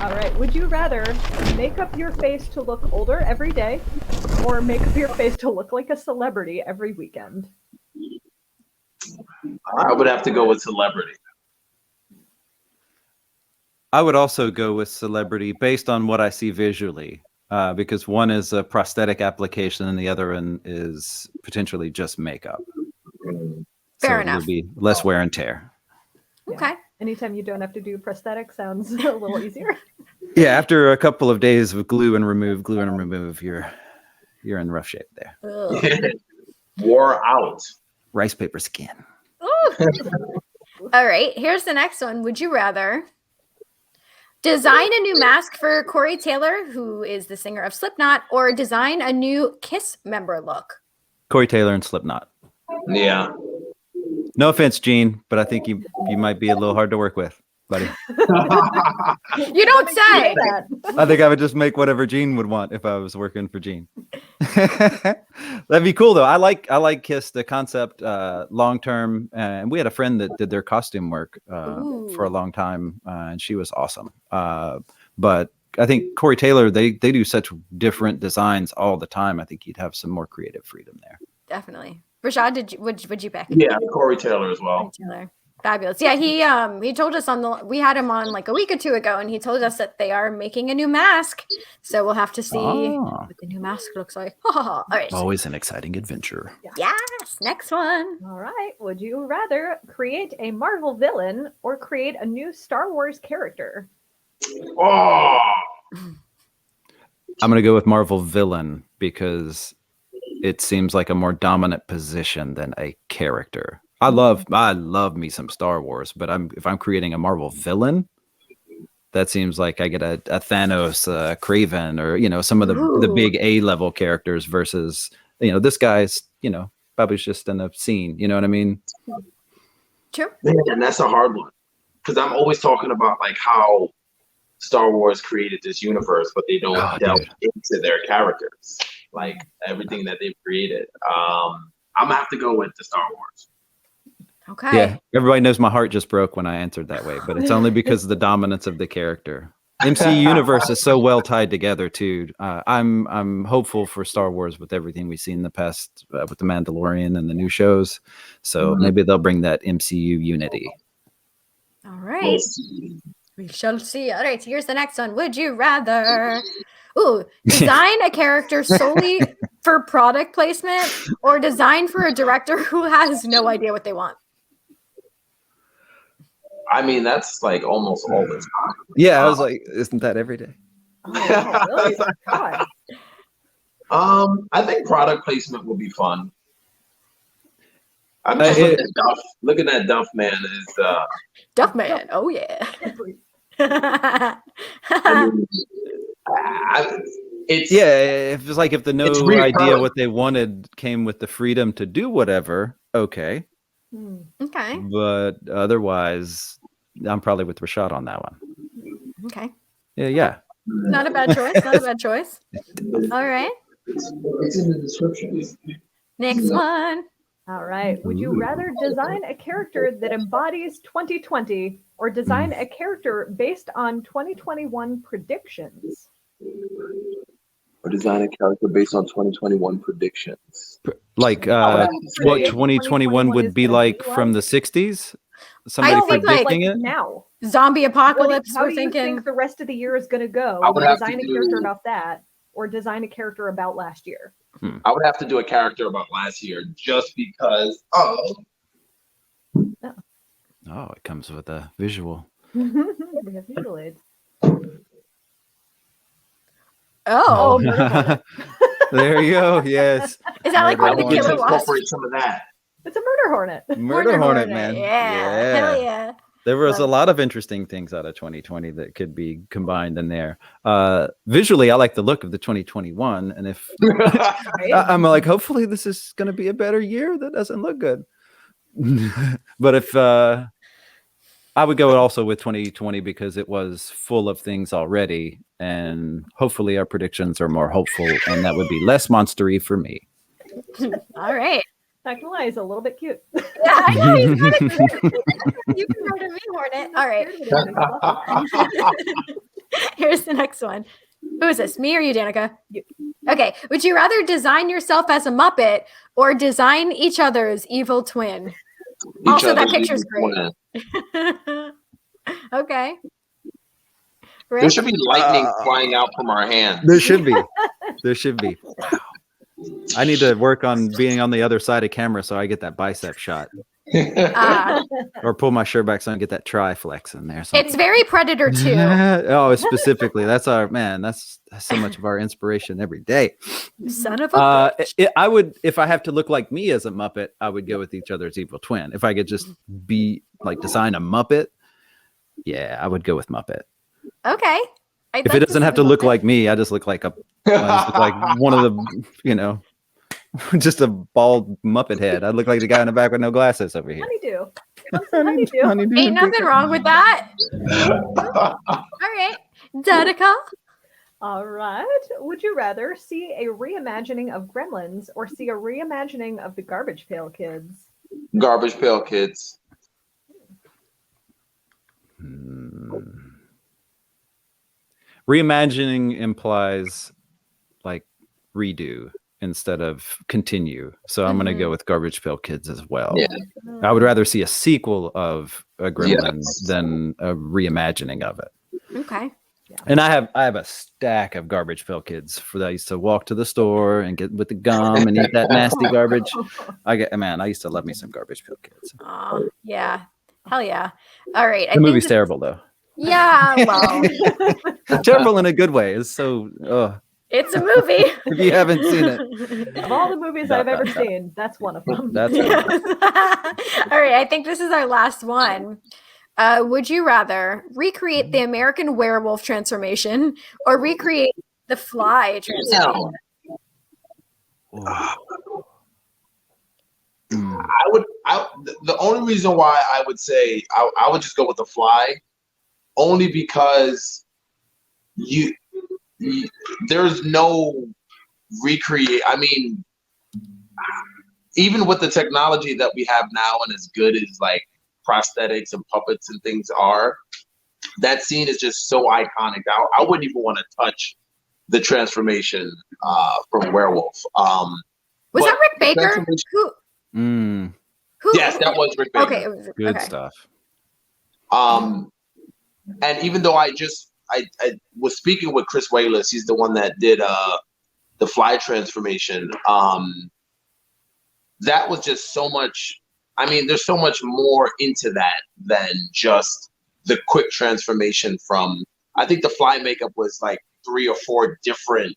All right. Would you rather make up your face to look older every day or make up your face to look like a celebrity every weekend? I would have to go with celebrity. I would also go with celebrity based on what I see visually, because one is a prosthetic application and the other one is potentially just makeup. Fair so enough. It'll be less wear and tear. Okay. Anytime you don't have to do prosthetic sounds a little easier. Yeah, after a couple of days of glue and remove, you're in rough shape there. Wore out. Rice paper skin. Ooh. All right. Here's the next one. Would you rather design a new mask for Corey Taylor, who is the singer of Slipknot, or design a new Kiss member look? Corey Taylor and Slipknot. Yeah. No offense, Gene, but I think you might be a little hard to work with, buddy. You don't say. I think I would just make whatever Gene would want if I was working for Gene. That'd be cool though. I like Kiss, the concept, long term, and we had a friend that did their costume work for a long time, and she was awesome. But I think Corey Taylor, they do such different designs all the time. I think you'd have some more creative freedom there. Definitely. Rashaad, would you pick? Yeah, Corey Taylor as well. Corey Taylor. Fabulous. Yeah, he told us we had him on like a week or two ago, and he told us that they are making a new mask. So we'll have to see what the new mask looks like. All right. Always an exciting adventure. Yes. Next one. All right. Would you rather create a Marvel villain or create a new Star Wars character? Oh, I'm gonna go with Marvel villain because it seems like a more dominant position than a character. I love me some Star Wars, but if I'm creating a Marvel villain, that seems like I get a Thanos, Kraven, or some of the big A-level characters versus this guy's probably just in a scene. You know what I mean? True. Man, that's a hard one because I'm always talking about like how Star Wars created this universe, but they don't delve into their characters, like everything that they've created. I'm gonna have to go with the Star Wars. Okay. Yeah, everybody knows my heart just broke when I answered that way, but it's only because of the dominance of the character. MCU universe is so well tied together too. I'm hopeful for Star Wars with everything we've seen in the past with the Mandalorian and the new shows. So maybe they'll bring that MCU unity. All right. We shall see. All right. So here's the next one. Would you rather design a character solely for product placement or design for a director who has no idea what they want? I mean, that's like almost all the time. Yeah, I was like, isn't that every day? Oh, really? God. I think product placement would be fun. I'm just looking at Duff. Looking at Duff Man is Duff Man. Oh yeah. I mean, if it's like if the no idea what they wanted came with the freedom to do whatever, okay. Okay. But otherwise, I'm probably with Rashaad on that one. Okay. Yeah. Not a bad choice. Not a bad choice. All right. It's in the description. Next one. All right. Would you rather design a character that embodies 2020 or design a character based on 2021 predictions? Or design a character based on 2021 predictions. Like what 2021 would be like from the 60s? Somebody predicting it? Now. Zombie apocalypse. How We're do thinking. you think the rest of the year is going to go? I would have Design to a character about that or design a character about last year? I would have to do a character about last year just because. Oh, it comes with a visual. We have visual aids. Oh. There you go. Yes. Is that like I one of the want to killer wasps? incorporate some of that. It's a murder hornet. Murder Hornet, man. Yeah. Hell yeah. There was a lot of interesting things out of 2020 that could be combined in there. Visually, I like the look of the 2021. And if I'm like, hopefully this is going to be a better year, that doesn't look good. But if I would go also with 2020 because it was full of things already. And hopefully our predictions are more hopeful. And that would be less monstery for me. All right. Not gonna lie, he's a little bit cute. Yeah, I know. He's kind of cute. You can murder me, Hornet. All right. Here's the next one. Who is this? Me or you, Danica? You. Okay. Would you rather design yourself as a Muppet or design each other's evil twin? Also, that picture's great. Okay. Rick? There should be lightning flying out from our hands. There should be. There should be. Wow. I need to work on being on the other side of camera so I get that bicep shot. Or pull my shirt back so I can get that tri-flex in there. It's very Predator 2. Oh, specifically. That's so much of our inspiration every day. Son of a bitch. I would, if I have to look like me as a Muppet, I would go with each other's evil twin. If I could just be like design a Muppet, yeah, I would go with Muppet. Okay. If it doesn't have to look like me, I just look like one of the, just a bald Muppet head. I'd look like the guy in the back with no glasses over here. Honeydew. Ain't nothing wrong with that. All right. Danica? All right. Would you rather see a reimagining of Gremlins or see a reimagining of the Garbage Pail Kids? Garbage Pail Kids. Reimagining implies like redo instead of continue. So I'm going to go with Garbage Pail Kids as well. Yeah. I would rather see a sequel of a Gremlin than a reimagining of it. Okay. Yeah. And I have a stack of Garbage Pail Kids for that. I used to walk to the store and get with the gum and eat that nasty garbage. I used to love me some Garbage Pail Kids. Oh, yeah. Hell yeah. All right. The movie's terrible though. Yeah, well. Terrible in a good way. It's so it's a movie. If you haven't seen it. Of all the movies I've ever seen, that's one of them. That's All right, I think this is our last one. Would you rather recreate the American Werewolf transformation or recreate the Fly transformation? The only reason why I would say I would just go with the Fly, only because there's no recreate. I mean, even with the technology that we have now, and as good as like prosthetics and puppets and things are, that scene is just so iconic. I wouldn't even want to touch the transformation from Werewolf. Was that Rick Baker? Who? Yes, that was Rick Baker. Okay, good stuff. And even though I was speaking with Chris Wayless, he's the one that did the Fly transformation. That was just so much. I mean, there's so much more into that than just the quick transformation from. I think the Fly makeup was like 3 or 4 different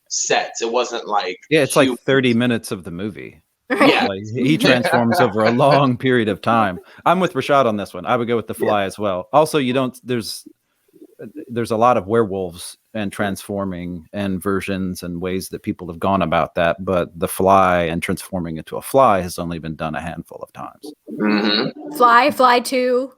sets. It wasn't like it's like 30 minutes of the movie. Yeah, like, he transforms over a long period of time. I'm with Rashaad on this one. I would go with the Fly as well. Also, there's a lot of werewolves and transforming and versions and ways that people have gone about that, but the Fly and transforming into a fly has only been done a handful of times. Mm-hmm. Fly 2.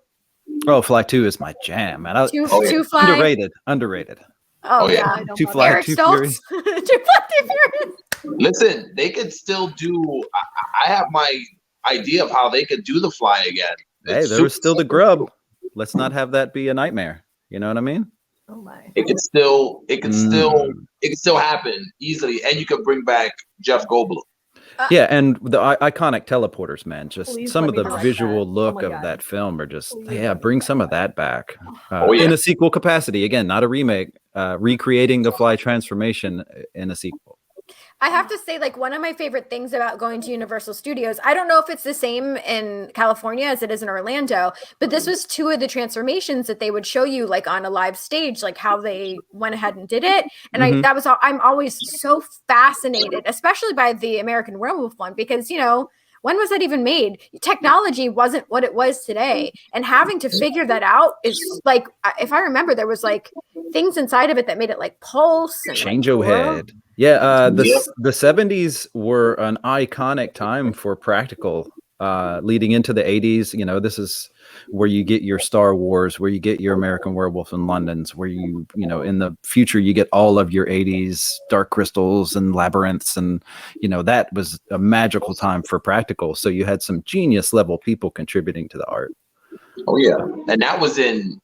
Oh, Fly 2 is my jam, man. Two Fly. Underrated. Oh yeah. 2 Fly, 2 Fury. 2 Fly, 2 Furious. Listen, they could still do. I have my idea of how they could do the Fly again. Hey, there was still the grub. Let's not have that be a nightmare. You know what I mean? Oh my! It could still happen easily, and you could bring back Jeff Goldblum. Yeah, and the iconic teleporters, man. Just some of the visual look of God. that film are just bring some of that back in a sequel capacity. Again, not a remake. Recreating the Fly transformation in a sequel. I have to say, like, one of my favorite things about going to Universal Studios, I don't know if it's the same in California as it is in Orlando, but this was 2 of the transformations that they would show you, like, on a live stage, like how they went ahead and did it. And I'm always so fascinated, especially by the American Werewolf one, because, when was that even made? Technology wasn't what it was today. And having to figure that out is like, if I remember, there was like things inside of it that made it like pulse and change-o head. Yeah, the 70s were an iconic time for practical leading into the 80s. This is where you get your Star Wars, where you get your American Werewolf in London's, where you in the future you get all of your 80s Dark Crystals and Labyrinths, and that was a magical time for practical. So you had some genius level people contributing to the art. Oh yeah, and that was in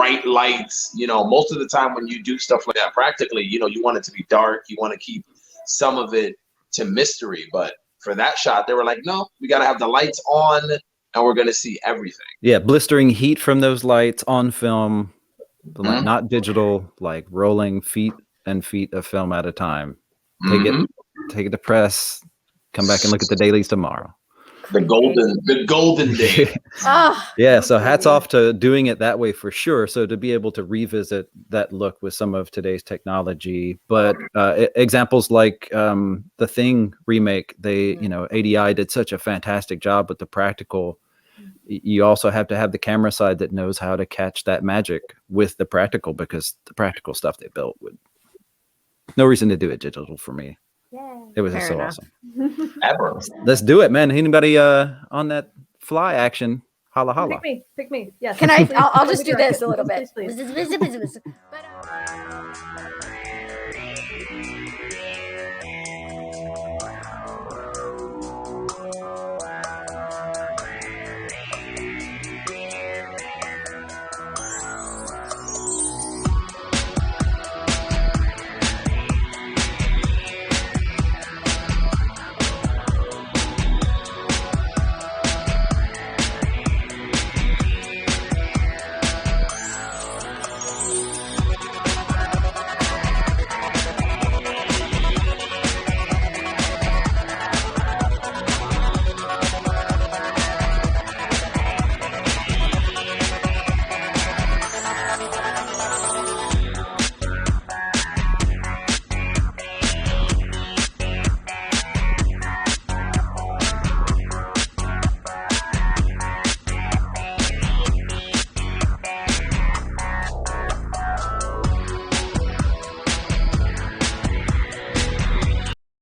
bright lights. You know, most of the time when you do stuff like that practically, you know, you want it to be dark. You want to keep some of it to mystery. But for that shot, they were like, no, we got to have the lights on and we're going to see everything. Yeah, blistering heat from those lights on film, like not digital, like rolling feet and feet of film at a time. Take it to press, come back and look at the dailies tomorrow. The golden day. Yeah, so hats off to doing it that way for sure. So to be able to revisit that look with some of today's technology, but examples like the Thing remake, ADI did such a fantastic job with the practical. You also have to have the camera side that knows how to catch that magic with the practical, because the practical stuff they built would no reason to do it digital for me. Yeah. It was just so awesome. Ever. Let's do it, man. Anybody on that fly action? Holla holla. Pick me. Yes. Can I? Please, I'll please just do direct this it. a little bit. Please. But,